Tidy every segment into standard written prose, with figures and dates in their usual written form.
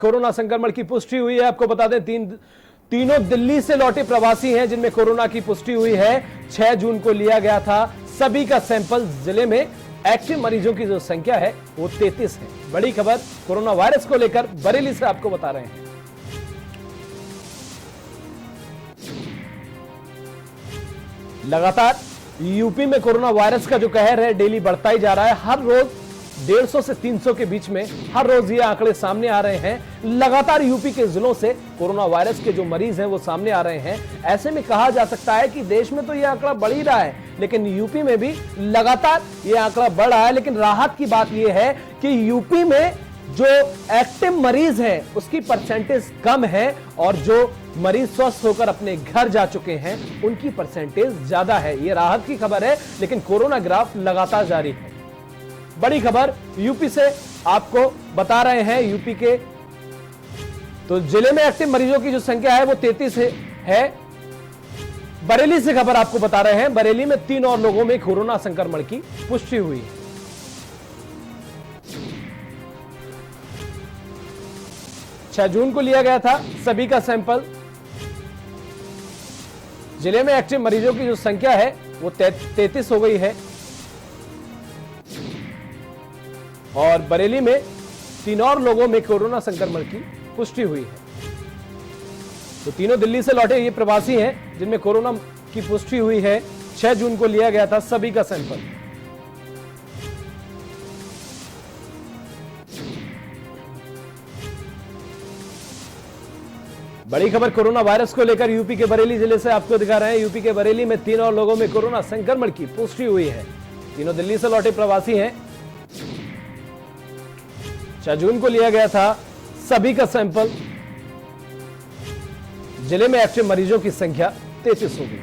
Corona संक्रमण की पुष्टि हुई है। आपको बता दें तीनों दिल्ली से लौटे प्रवासी हैं जिनमें कोरोना की पुष्टि हुई है। 6 जून को लिया गया था सभी का सैंपल। जिले में एक्टिव मरीजों की जो संख्या है वो 33 है। बड़ी खबर कोरोना वायरस को लेकर बरेली से आपको बता रहे हैं। लगातार यूपी में कोरोना वायरस का जो कहर है डेली बढ़ता ही जा रहा है। हर रोज 150 से 300 के बीच में हर रोज ये आंकड़े सामने आ रहे हैं। लगातार यूपी के जिलों से कोरोना वायरस के जो मरीज हैं वो सामने आ रहे हैं। ऐसे में कहा जा सकता है कि देश में तो ये आंकड़ा बढ़ ही रहा है, लेकिन यूपी में भी लगातार ये आंकड़ा बढ़ रहा है। लेकिन राहत की बात यह है कि यूपी में जो एक्टिव मरीज है उसकी परसेंटेज कम है और जो मरीज स्वस्थ होकर अपने घर जा चुके हैं उनकी परसेंटेज ज्यादा है। यह राहत की खबर है, लेकिन कोरोना ग्राफ लगातार जारी है। बड़ी खबर यूपी से आपको बता रहे हैं। यूपी के तो जिले में एक्टिव मरीजों की जो संख्या है वो 33 है। बरेली से खबर आपको बता रहे हैं। बरेली में 3 और लोगों में कोरोना संक्रमण की पुष्टि हुई है। छह जून को लिया गया था सभी का सैंपल। जिले में एक्टिव मरीजों की जो संख्या है वो 33 हो गई है और बरेली में 3 और लोगों में कोरोना संक्रमण की पुष्टि हुई है। तो तीनों दिल्ली से लौटे ये प्रवासी हैं जिनमें कोरोना की पुष्टि हुई है। 6 जून को लिया गया था सभी का सैंपल। बड़ी खबर कोरोना वायरस को लेकर यूपी के बरेली जिले से आपको दिखा रहे हैं। यूपी के बरेली में 3 और लोगों में कोरोना संक्रमण की पुष्टि हुई है। तीनों दिल्ली से लौटे प्रवासी हैं। 6 जून को लिया गया था सभी का सैंपल। जिले में एक्टिव मरीजों की संख्या 33 हो गई।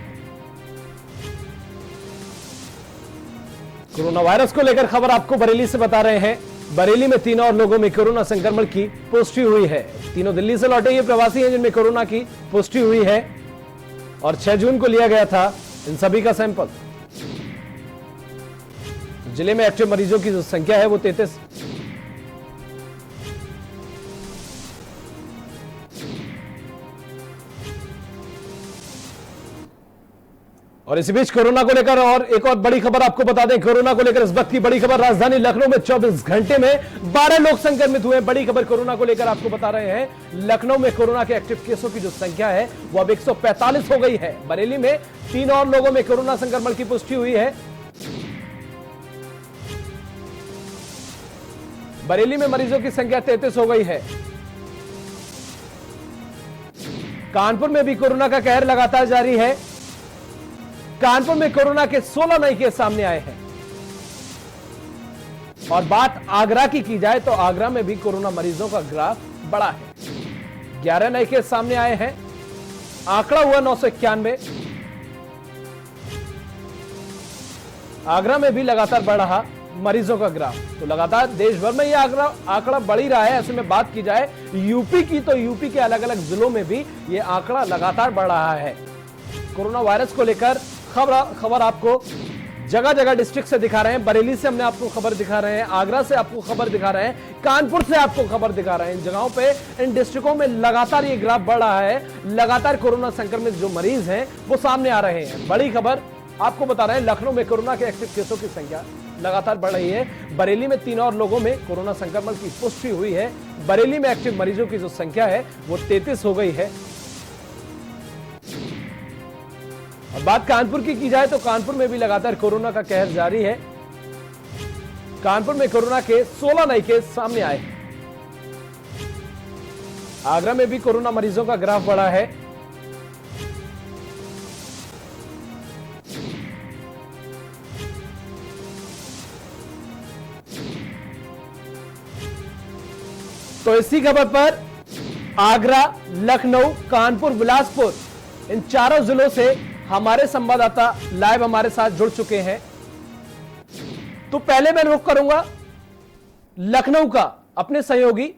कोरोना वायरस को लेकर खबर आपको बरेली से बता रहे हैं। बरेली में 3 और लोगों में कोरोना संक्रमण की पुष्टि हुई है। तीनों दिल्ली से लौटे ये प्रवासी हैं जिनमें कोरोना की पुष्टि हुई है और 6 जून को लिया गया था इन सभी का सैंपल। जिले में एक्टिव मरीजों की जो संख्या है वो 33। और इसी बीच कोरोना को लेकर और एक और बड़ी खबर आपको बता दें। कोरोना को लेकर इस वक्त की बड़ी खबर, राजधानी लखनऊ में 24 घंटे में 12 लोग संक्रमित हुए। बड़ी खबर कोरोना को लेकर आपको बता रहे हैं। लखनऊ में कोरोना के एक्टिव केसों की जो संख्या है वो अब 145 हो गई है। बरेली में 3 और लोगों में कोरोना संक्रमण की पुष्टि हुई है। बरेली में मरीजों की संख्या 33 हो गई है। कानपुर में भी कोरोना का कहर लगातार जारी है। कानपुर में कोरोना के 16 नए केस सामने आए हैं। और बात आगरा की जाए तो आगरा में भी कोरोना मरीजों का ग्राफ बड़ा है। 11 नए केस सामने आए हैं। आंकड़ा हुआ 991। आगरा में भी लगातार बढ़ रहा मरीजों का ग्राफ। तो लगातार देश भर में यह आंकड़ा बढ़ ही रहा है। ऐसे में बात की जाए यूपी की तो यूपी के अलग अलग जिलों में भी यह आंकड़ा लगातार बढ़ रहा है। कोरोना वायरस को लेकर खबर आपको जगह जगह डिस्ट्रिक्ट से दिखा रहे हैं। बरेली से हमने आपको खबर दिखा रहे हैं, आगरा से आपको खबर दिखा रहे हैं, कानपुर से आपको खबर दिखा रहे हैं। इन जगहों पे, इन डिस्ट्रिक्टों में लगातार ये ग्राफ बढ़ रहा है। लगातार कोरोना संक्रमित जो मरीज हैं वो सामने आ रहे हैं। बड़ी खबर आपको बता रहे हैं। लखनऊ में कोरोना के एक्टिव केसों की संख्या लगातार बढ़ रही है। बरेली में 3 और लोगों में कोरोना संक्रमण की पुष्टि हुई है। बरेली में एक्टिव मरीजों की जो संख्या है वो 33 हो गई है। अब बात कानपुर की जाए तो कानपुर में भी लगातार कोरोना का कहर जारी है। कानपुर में कोरोना के 16 नए केस सामने आए। आगरा में भी कोरोना मरीजों का ग्राफ बढ़ा है। तो इसी खबर पर आगरा, लखनऊ, कानपुर, बिलासपुर इन चारों जिलों से हमारे संवाददाता लाइव हमारे साथ जुड़ चुके हैं। तो पहले मैं रुख करूंगा लखनऊ का, अपने सहयोगी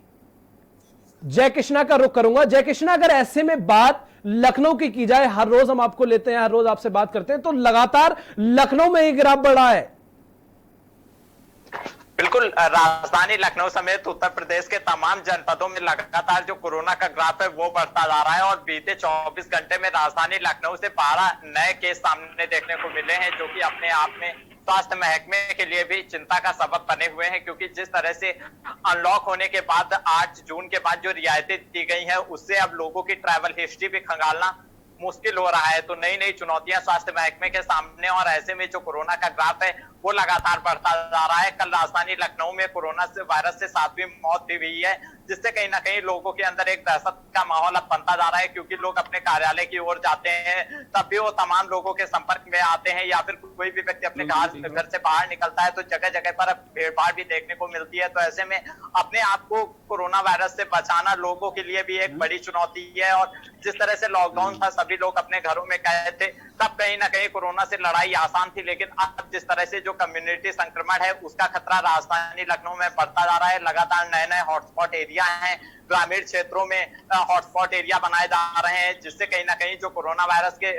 जय कृष्णा का रुख करूंगा। जय कृष्णा, अगर ऐसे में बात लखनऊ की जाए, हर रोज हम आपको लेते हैं, हर रोज आपसे बात करते हैं, तो लगातार लखनऊ में ही ग्राफ बढ़ा है। बिल्कुल, राजधानी लखनऊ समेत उत्तर प्रदेश के तमाम जनपदों में लगातार जो कोरोना का ग्राफ है वो बढ़ता जा रहा है और बीते 24 घंटे में राजधानी लखनऊ से 12 नए केस सामने देखने को मिले हैं, जो कि अपने आप में स्वास्थ्य महकमे के लिए भी चिंता का सबब बने हुए हैं, क्योंकि जिस तरह से अनलॉक होने के बाद 8 जून के बाद जो रियायतें दी गई हैं उससे अब लोगों की ट्रैवल हिस्ट्री भी खंगालना मुश्किल हो रहा है। तो नई नई चुनौतियां स्वास्थ्य महकमे के सामने, और ऐसे में जो कोरोना का ग्राफ है वो लगातार बढ़ता जा रहा है। कल राजधानी लखनऊ में कोरोना से वायरस से 7वीं मौत भी हुई है, जिससे कहीं ना कहीं लोगों के अंदर एक दहशत का माहौल अब बनता जा रहा है, क्योंकि लोग अपने कार्यालय की ओर जाते हैं तब भी वो तमाम लोगों के संपर्क में आते हैं, या फिर कोई भी व्यक्ति अपने घर से बाहर निकलता है तो जगह जगह पर अब भीड़ भाड़ भी देखने को मिलती है। तो ऐसे में अपने आप को कोरोना वायरस से बचाना लोगों के लिए भी एक बड़ी चुनौती है। और जिस तरह से लॉकडाउन था, सभी लोग अपने घरों में कैद थे, तब कहीं ना कहीं कोरोना से लड़ाई आसान थी, लेकिन अब जिस तरह से जो कम्युनिटी संक्रमण है उसका खतरा राजधानी लखनऊ में बढ़ता जा रहा है। लगातार नए नए हॉटस्पॉट एरिया हैं, ग्रामीण क्षेत्रों में हॉटस्पॉट एरिया बनाए जा रहे हैं, जिससे कहीं ना कहीं जो कोरोना वायरस के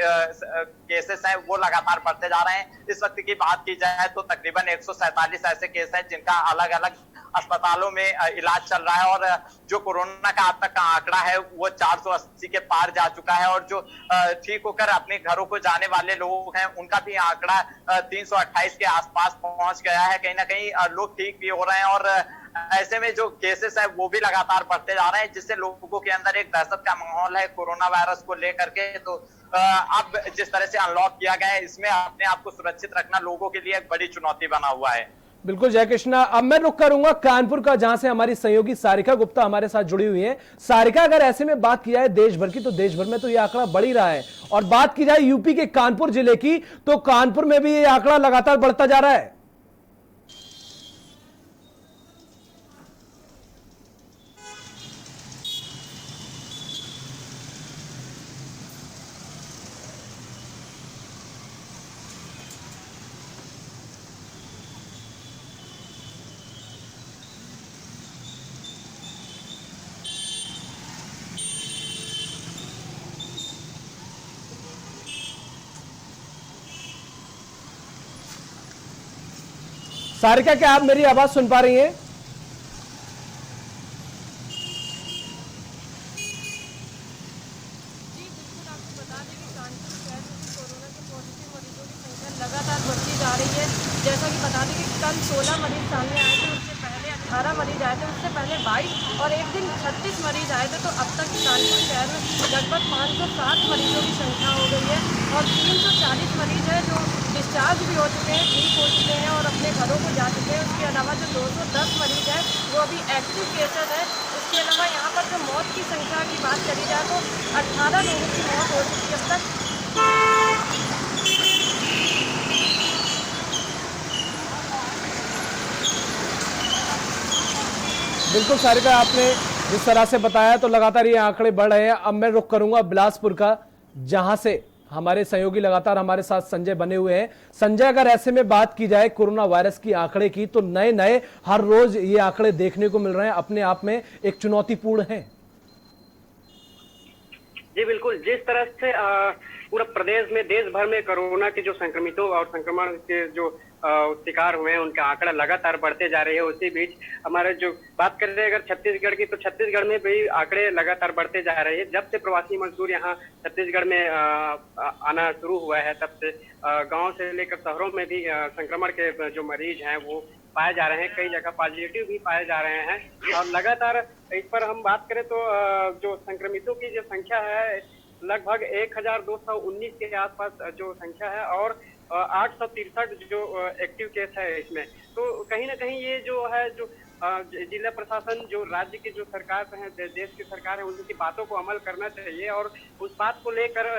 केसेस हैं वो लगातार बढ़ते जा रहे हैं। इस वक्त की बात की जाए तो तकरीबन 147 ऐसे केस हैं जिनका अलग अलग अस्पतालों में इलाज चल रहा है, और जो कोरोना का अब तक का आंकड़ा है वो 480 के पार जा चुका है, और जो ठीक होकर अपने घरों को जाने वाले लोग हैं उनका भी आंकड़ा 328 के आसपास पहुंच गया है। कहीं ना कहीं लोग ठीक भी हो रहे हैं, और ऐसे में जो केसेस है वो भी लगातार बढ़ते जा रहे हैं, जिससे लोगों के अंदर एक दहशत का माहौल है कोरोना वायरस को लेकर के। तो अब जिस तरह से अनलॉक किया गया है इसमें अपने आप को सुरक्षित रखना लोगों के लिए एक बड़ी चुनौती बना हुआ है। बिल्कुल जय कृष्णा। अब मैं रुक करूंगा कानपुर का, जहां से हमारी सहयोगी सारिका गुप्ता हमारे साथ जुड़ी हुई है। सारिका, अगर ऐसे में बात की जाए देश भर की, तो देश भर में तो यह आंकड़ा बढ़ ही रहा है, और बात की जाए यूपी के कानपुर जिले की, तो कानपुर में भी यह आंकड़ा लगातार बढ़ता जा रहा है। सारिका, क्या आप मेरी आवाज सुन पा रही हैं? लगातार बढ़ती जा रही है। जैसा कि बता दें कि कल 16 मरीज सामने आए थे, उससे पहले 18 मरीज आए थे, उससे पहले 22 और एक दिन 36 मरीज आए थे। तो अब तक कानपुर शहर में लगभग 507 मरीजों की संख्या हो गई है, और 340 मरीज हैं जो डिस्चार्ज भी हो चुके हैं, ठीक हो चुके हैं और अपने घरों को जा चुके हैं। उसके अलावा जो 210 मरीज हैं वो अभी एक्टिव केसेस हैं। इसके अलावा यहाँ पर जो मौत की संख्या की बात करी जाए तो 18 लोगों की मौत हो चुकी है अब तक। बिल्कुल सारिका, आपने जिस तरह से बताया तो लगातार ये आंकड़े बढ़ रहे हैं। अब मैं रुख करूंगा बिलासपुर का, जहां से हमारे सहयोगी लगातार हमारे साथ संजय बने हुए हैं। संजय, अगर ऐसे में बात की जाए कोरोना वायरस की आंकड़े की, तो नए नए हर रोज ये आंकड़े देखने को मिल रहे हैं, अपने आप में एक चुनौतीपूर्ण है। जी बिल्कुल, जिस तरह से पूरा प्रदेश में देश भर में कोरोना के जो संक्रमितों और संक्रमण के जो शिकार हुए हैं उनका आंकड़ा लगातार बढ़ते जा रहे हैं। उसी बीच हमारे जो बात कर रहे हैं अगर छत्तीसगढ़ की, तो छत्तीसगढ़ में भी आंकड़े लगातार बढ़ते जा रहे हैं। जब से प्रवासी मजदूर यहाँ छत्तीसगढ़ में आना शुरू हुआ है तब से गांव से लेकर शहरों में भी संक्रमण के जो मरीज हैं वो पाए जा रहे हैं। कई जगह पॉजिटिव भी पाए जा रहे हैं, और लगातार इस पर हम बात करें तो जो संक्रमितों की जो संख्या है लगभग 1219 के आसपास जो संख्या है, और 863 जो एक्टिव केस है इसमें। तो कहीं ना कहीं ये जो है जो जिला प्रशासन, जो राज्य की जो सरकार है, देश की सरकार है, उनकी बातों को अमल करना चाहिए और उस बात को लेकर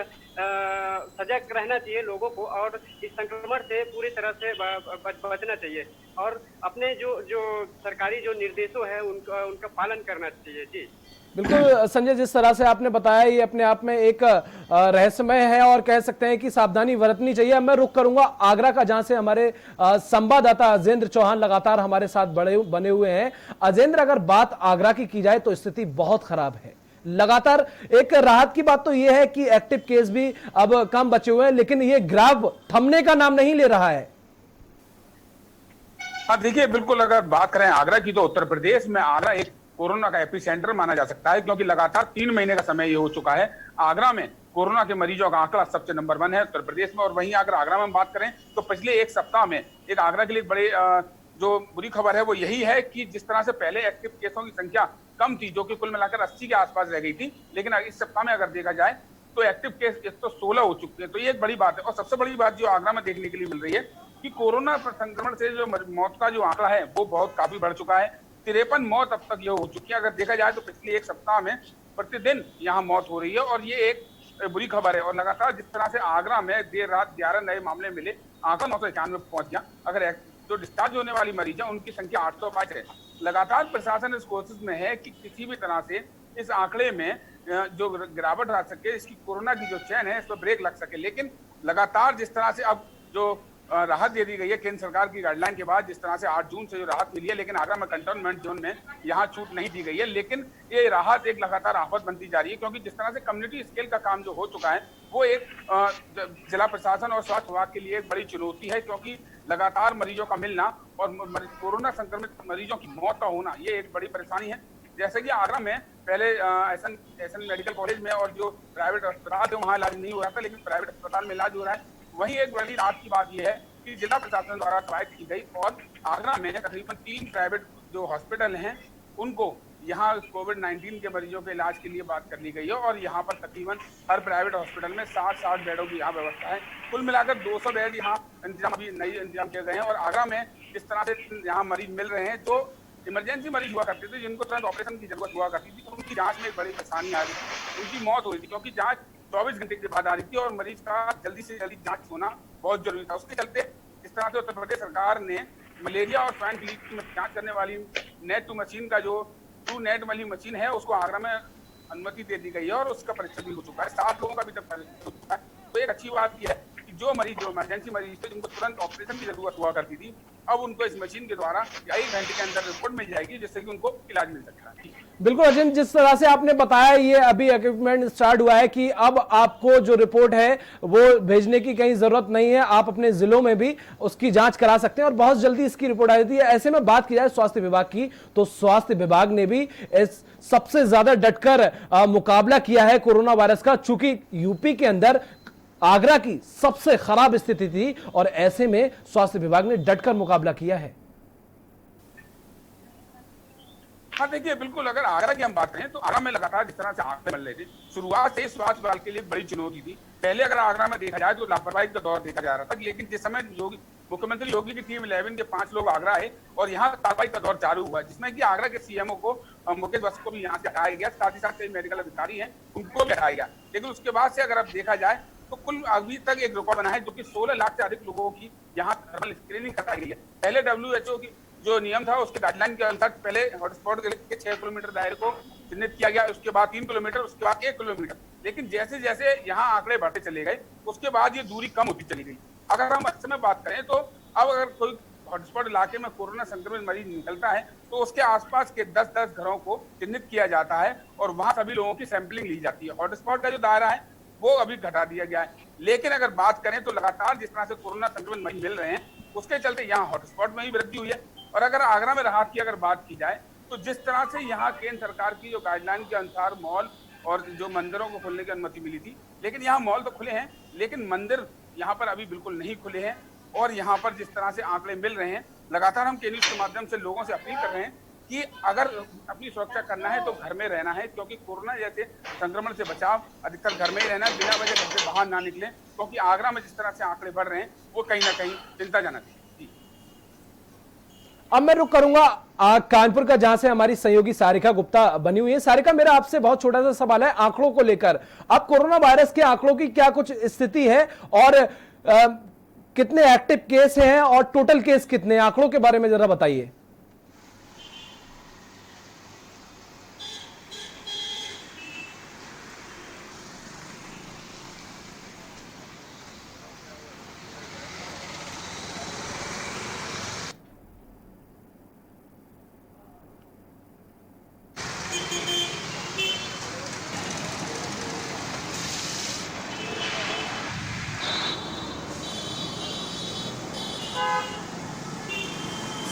सजग रहना चाहिए लोगों को, और इस संक्रमण से पूरी तरह से बचना चाहिए, और अपने जो सरकारी जो निर्देशों है उनका पालन करना चाहिए। जी बिल्कुल संजय, जिस तरह से आपने बताया ये अपने आप में एक रहस्यमय है, और कह सकते हैं कि सावधानी बरतनी चाहिए। अब मैं रुख करूंगा आगरा का, जहां से हमारे संवाददाता अजेंद्र चौहान लगातार हमारे साथ बने हुए हैं। अजेंद्र, अगर बात आगरा की जाए तो स्थिति बहुत खराब है। लगातार एक राहत की बात तो यह है कि एक्टिव केस भी अब कम बचे हुए हैं, लेकिन ये ग्राफ थमने का नाम नहीं ले रहा है। हाँ देखिए, बिल्कुल अगर बात करें आगरा की तो उत्तर प्रदेश में आगरा एक कोरोना का एपी सेंटर माना जा सकता है, क्योंकि लगातार 3 महीने का समय ये हो चुका है। आगरा में कोरोना के मरीजों का आंकड़ा सबसे नंबर 1 है उत्तर प्रदेश में। और वहीं अगर आगरा में हम बात करें तो पिछले एक सप्ताह में एक आगरा के लिए बड़े जो बुरी खबर है वो यही है कि जिस तरह से पहले एक्टिव केसों की संख्या कम थी, जो कि कुल मिलाकर 80 के आसपास रह गई थी, लेकिन इस सप्ताह में अगर देखा जाए तो एक्टिव केस एक तो 16 हो चुके हैं। तो ये एक बड़ी बात है। और सबसे बड़ी बात जो आगरा में देखने के लिए मिल रही है कि कोरोना संक्रमण से जो मौत का जो आंकड़ा है वो बहुत काफी बढ़ चुका है। 53 मौत अब तक ये हो चुकी है। अगर देखा जाए तो पिछले एक सप्ताह में प्रतिदिन यहाँ मौत हो रही है और ये एक बुरी खबर है। और लगातार जिस तरह से आगरा में देर रात 11 नए मामले मिले, आंकड़ा 991 पहुंच गया। अगर जो डिस्चार्ज होने वाली मरीज है उनकी संख्या 805 है। लगातार प्रशासन इस कोशिश में है कि किसी भी तरह से इस आंकड़े में जो गिरावट आ सके, इसकी कोरोना की जो चैन है इस पर ब्रेक लग सके। लेकिन लगातार जिस तरह से अब जो राहत दे दी गई है केंद्र सरकार की गाइडलाइन के बाद, जिस तरह से 8 जून से जो राहत मिली है, लेकिन आगरा में कंटेनमेंट जोन में यहाँ छूट नहीं दी गई है। लेकिन ये राहत एक लगातार आफत बनती जा रही है, क्योंकि जिस तरह से कम्युनिटी स्केल का काम जो हो चुका है वो एक जिला प्रशासन और स्वास्थ्य विभाग के लिए एक बड़ी चुनौती है, क्योंकि लगातार मरीजों का मिलना और कोरोना संक्रमित मरीजों की मौत का होना ये एक बड़ी परेशानी है। जैसे कि आगरा में पहले एसएन मेडिकल कॉलेज में और जो प्राइवेट अस्पताल थे वहाँ इलाज नहीं हो रहा था, लेकिन प्राइवेट अस्पताल में इलाज हो रहा है। वहीं एक बड़ी राहत की बात यह है कि जिला प्रशासन द्वारा कवायद की गई और आगरा में तकरीबन 3 प्राइवेट जो हॉस्पिटल हैं उनको यहाँ कोविड-19 के मरीजों के इलाज के लिए बात कर ली गई है। और यहाँ पर तकरीबन हर प्राइवेट हॉस्पिटल में 60 बेडों की यहाँ व्यवस्था है। कुल मिलाकर 200 बेड यहाँ इंतजाम अभी नई इंतजाम किए गए हैं। और आगरा में जिस तरह से यहाँ मरीज मिल रहे हैं, जो इमरजेंसी मरीज हुआ करते थे, जिनको तुरंत ऑपरेशन की जरूरत हुआ करती थी, तो उनकी जांच में एक बड़ी परेशानी आ रही थी, उनकी मौत हो रही थी, क्योंकि जांच 24 घंटे के बाद आ रही थी और मरीज का जल्दी से जल्दी जांच होना बहुत जरूरी था। उसके चलते इस तरह से उत्तर प्रदेश सरकार ने मलेरिया और स्वाइन फ्लू की जांच करने वाली नेट टू मशीन का जो टू नेट वाली मशीन है उसको आगरा में अनुमति दे दी गई है और उसका परीक्षण भी हो चुका है। 7 लोगों का भी तक परीक्षण हो चुका है। तो एक अच्छी बात यह है कि जो इमरजेंसी मरीज थे, जिनको तुरंत ऑपरेशन की जरूरत हुआ करती थी, अब उनको इस मशीन के द्वारा 1 घंटे के अंदर रिपोर्ट मिल जाएगी, जिससे कि उनको इलाज मिल सकता है। बिल्कुल अजय, जिस तरह से आपने बताया ये अभी इक्विपमेंट स्टार्ट हुआ है कि अब आपको जो रिपोर्ट है वो भेजने की कहीं जरूरत नहीं है, आप अपने जिलों में भी उसकी जांच करा सकते हैं और बहुत जल्दी इसकी रिपोर्ट आ जाती है। ऐसे में बात की जाए स्वास्थ्य विभाग की, तो स्वास्थ्य विभाग ने भी इस सबसे ज्यादा डटकर मुकाबला किया है कोरोना वायरस का, चूंकि यूपी के अंदर आगरा की सबसे खराब स्थिति थी और ऐसे में स्वास्थ्य विभाग ने डटकर मुकाबला किया है। हाँ देखिए, बिल्कुल अगर आगरा की हम बात करें तो आगरा में लगातार जिस तरह से आंकड़े मिल रहे थे, शुरुआत से स्वास्थ्य विभाग के लिए बड़ी चुनौती थी। पहले अगर आगरा में देखा जाए तो लापरवाही का दौर देखा जा रहा था, लेकिन जिस समय मुख्यमंत्री योगी की टीम 11 के 5 लोग आगरा आए और यहाँ कार्रवाई का दौर चालू हुआ, जिसमें कि आगरा के सीएमओ को मुकेश वत्स को भी यहाँ से हटाया गया, साथ ही साथ कई मेडिकल अधिकारी हैं उनको भी हटाया गया। लेकिन उसके बाद से अगर आप देखा जाए तो कुल अभी तक एक रिकॉर्ड बना है जो कि 16 लाख से अधिक लोगों की यहाँ थर्मल स्क्रीनिंग कराई गई है। पहले WHO की जो नियम था उसके गाइडलाइन के अनुसार पहले हॉटस्पॉट के 6 किलोमीटर दायरे को चिन्हित किया गया, उसके बाद 3 किलोमीटर, उसके बाद 1 किलोमीटर। लेकिन जैसे जैसे यहाँ आंकड़े बढ़ते चले गए उसके बाद ये दूरी कम होती चली गई। अगर हम अच्छे में बात करें तो अब अगर कोई हॉटस्पॉट इलाके में कोरोना संक्रमित मरीज निकलता है तो उसके आसपास के 10-10 घरों को चिन्हित किया जाता है और वहां सभी लोगों की सैंपलिंग ली जाती है। हॉटस्पॉट का जो दायरा है वो अभी घटा दिया गया है। लेकिन अगर बात करें तो लगातार जिस तरह से कोरोना संक्रमित मरीज मिल रहे हैं उसके चलते यहाँ हॉटस्पॉट में भी वृद्धि हुई है। और अगर आगरा में राहत की अगर बात की जाए तो जिस तरह से यहाँ केंद्र सरकार की जो गाइडलाइन के अनुसार मॉल और जो मंदिरों को खोलने की अनुमति मिली थी, लेकिन यहाँ मॉल तो खुले हैं लेकिन मंदिर यहाँ पर अभी बिल्कुल नहीं खुले हैं। और यहाँ पर जिस तरह से आंकड़े मिल रहे हैं, लगातार हम के न्यूज़ के माध्यम से लोगों से अपील कर रहे हैं कि अगर अपनी सुरक्षा करना है तो घर में रहना है, क्योंकि कोरोना जैसे संक्रमण से बचाव अधिकतर घर में ही रहना है, बिना वजह घर से बाहर ना निकले, क्योंकि आगरा में जिस तरह से आंकड़े बढ़ रहे हैं वो कहीं ना कहीं चिंताजनक है। अब मैं रुक करूंगा कानपुर का, जहां से हमारी सहयोगी सारिका गुप्ता बनी हुई है। सारिका, मेरा आपसे बहुत छोटा सा सवाल है आंकड़ों को लेकर। अब कोरोना वायरस के आंकड़ों की क्या कुछ स्थिति है और कितने एक्टिव केस हैं और टोटल केस कितने, आंकड़ों के बारे में जरा बताइए।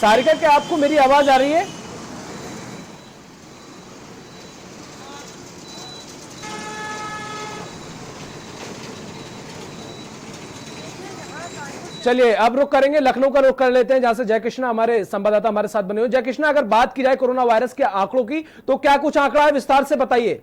सारिका, क्या आपको मेरी आवाज आ रही है? चलिए अब रुक करेंगे, लखनऊ का रुख कर लेते हैं, जहां से जय कृष्णा हमारे संवाददाता हमारे साथ बने हुए। जय कृष्णा, अगर बात की जाए कोरोना वायरस के आंकड़ों की, तो क्या कुछ आंकड़ा है, विस्तार से बताइए।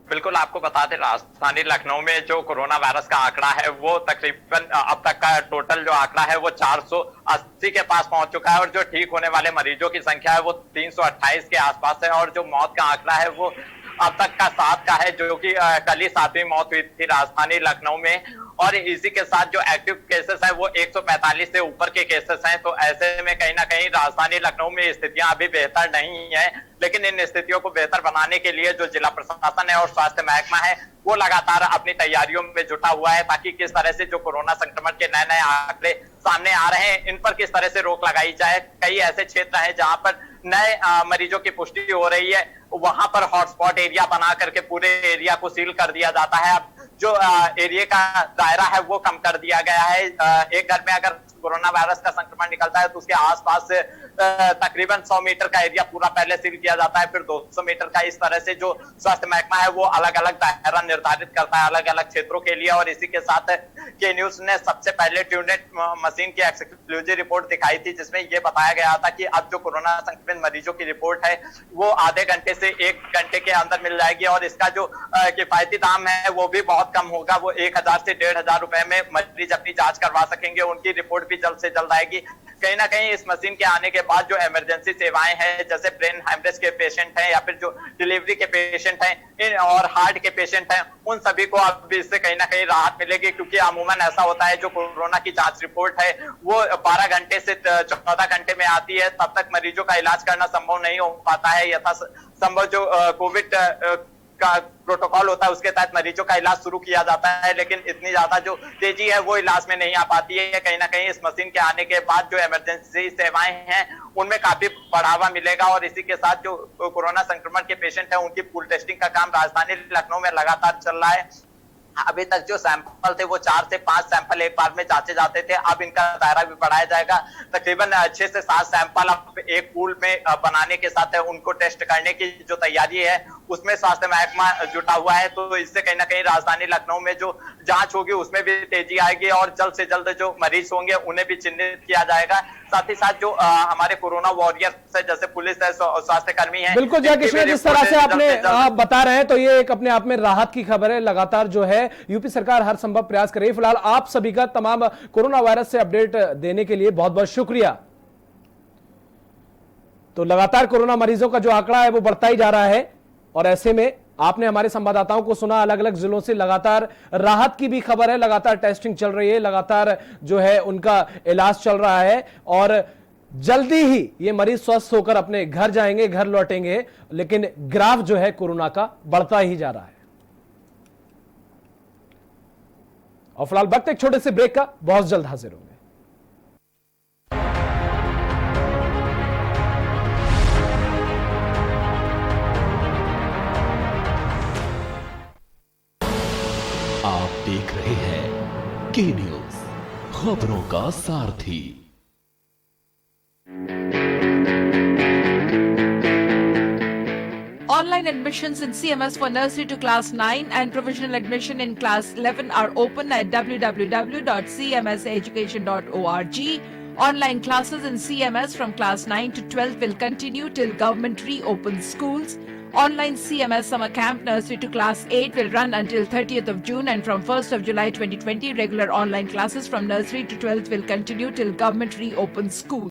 बिल्कुल, आपको बता दें, राजधानी लखनऊ में जो कोरोना वायरस का आंकड़ा है वो तकरीबन अब तक का टोटल जो आंकड़ा है वो 480 के पास पहुंच चुका है, और जो ठीक होने वाले मरीजों की संख्या है वो 328 के आसपास है, और जो मौत का आंकड़ा है वो अब तक का 7 का है, जो कि कल ही 7वीं मौत हुई थी राजधानी लखनऊ में। और इसी के साथ जो एक्टिव केसेस है वो 145 से ऊपर के केसेस हैं। तो ऐसे में कहीं ना कहीं राजधानी लखनऊ में स्थितियां अभी बेहतर नहीं है, लेकिन इन स्थितियों को बेहतर बनाने के लिए जो जिला प्रशासन है और स्वास्थ्य महकमा है वो लगातार अपनी तैयारियों में जुटा हुआ है, ताकि किस तरह से जो कोरोना संक्रमण के नए नए आंकड़े सामने आ रहे हैं इन पर किस तरह से रोक लगाई जाए। कई ऐसे क्षेत्र हैं जहां पर नए मरीजों की पुष्टि हो रही है, वहां पर हॉटस्पॉट एरिया बना करके पूरे एरिया को सील कर दिया जाता है। अब जो एरिया का दायरा है वो कम कर दिया गया है। एक घर में अगर कोरोना वायरस का संक्रमण निकलता है तो उसके आसपास से तकरीबन 100 मीटर का एरिया पूरा पहले सील किया जाता है, फिर 200 मीटर का। इस तरह से जो स्वास्थ्य महकमा है वो अलग अलग दायरा निर्धारित करता है अलग अलग क्षेत्रों के लिए। और इसी के साथ के न्यूज ने सबसे पहले ट्यूनेट मशीन की एक्सक्लूसिव रिपोर्ट दिखाई थी, जिसमें ये बताया गया था कि अब जो कोरोना संक्रमित मरीजों की रिपोर्ट है वो आधे घंटे से 1 घंटे के अंदर मिल जाएगी, और इसका जो किफायती दाम है वो भी बहुत कम होगा। वो 1000 से 1500 रुपए में मरीज अपनी जांच करवा सकेंगे, उनकी रिपोर्ट भी जल्द से जल्द आएगी। कहीं ना कहीं इस मशीन के आने के बाद जो इमरजेंसी सेवाएं हैं, जैसे ब्रेन हेमरेज के पेशेंट हैं या फिर जो डिलीवरी के पेशेंट हैं और हार्ट के पेशेंट हैं, उन सभी को अब इससे कहीं ना कहीं राहत मिलेगी। क्योंकि अमूमन ऐसा होता है जो कोरोना की जांच रिपोर्ट है वो 12 घंटे से 14 घंटे में आती है, तब तक मरीजों का इलाज करना संभव नहीं हो पाता है। यथा संभव जो कोविड का प्रोटोकॉल होता है उसके तहत मरीजों का इलाज शुरू किया जाता है, लेकिन इतनी ज्यादा जो तेजी है वो इलाज में नहीं आ पाती है। कहीं ना कहीं इस मशीन के आने के बाद जो इमरजेंसी सेवाएं हैं उनमें काफी बढ़ावा मिलेगा। और इसी के साथ जो कोरोना संक्रमण के पेशेंट हैं उनकी पूल टेस्टिंग का काम राजधानी लखनऊ में लगातार चल रहा है। अभी तक जो सैंपल थे वो 4 से 5 सैंपल एक बार में जांचे जाते थे, अब इनका दायरा भी बढ़ाया जाएगा। तकरीबन 6 से 7 सैंपल अब एक पूल में बनाने के साथ उनको टेस्ट करने की जो तैयारी है उसमें स्वास्थ्य महकमा जुटा हुआ है। तो इससे कहीं ना कहीं राजधानी लखनऊ में जो जांच होगी उसमें भी तेजी आएगी, और जल्द से जल्द जो मरीज होंगे उन्हें भी चिन्हित किया जाएगा। साथ ही साथ जो हमारे कोरोना वॉरियर्स है, जैसे पुलिस है, स्वास्थ्य कर्मी है। बिल्कुल जय कृष्णा, जिस तरह से आपने आप बता रहे हैं तो ये एक अपने आप में राहत की खबर है। लगातार जो है यूपी सरकार हर संभव प्रयास कर रही है। फिलहाल आप सभी का तमाम कोरोना वायरस से अपडेट देने के लिए बहुत बहुत शुक्रिया। तो लगातार कोरोना मरीजों का जो आंकड़ा है वो बढ़ता ही जा रहा है, और ऐसे में आपने हमारे संवाददाताओं को सुना, अलग अलग जिलों से लगातार राहत की भी खबर है, लगातार टेस्टिंग चल रही है, लगातार जो है उनका इलाज चल रहा है, और जल्दी ही ये मरीज स्वस्थ होकर अपने घर जाएंगे, घर लौटेंगे। लेकिन ग्राफ जो है कोरोना का बढ़ता ही जा रहा है। और फिलहाल वक्त एक छोटे से ब्रेक का, बहुत जल्द हाजिर होंगे। आप देख रहे हैं के न्यूज, खबरों का सारथी। Online admissions in CMS for nursery to class 9 and provisional admission in class 11 are open at www.cmseducation.org. Online classes in CMS from class 9 to 12 will continue till government reopens schools. Online CMS summer camp nursery to class 8 will run until 30th of June, and from 1st of July 2020 regular online classes from nursery to 12th will continue till government reopens schools.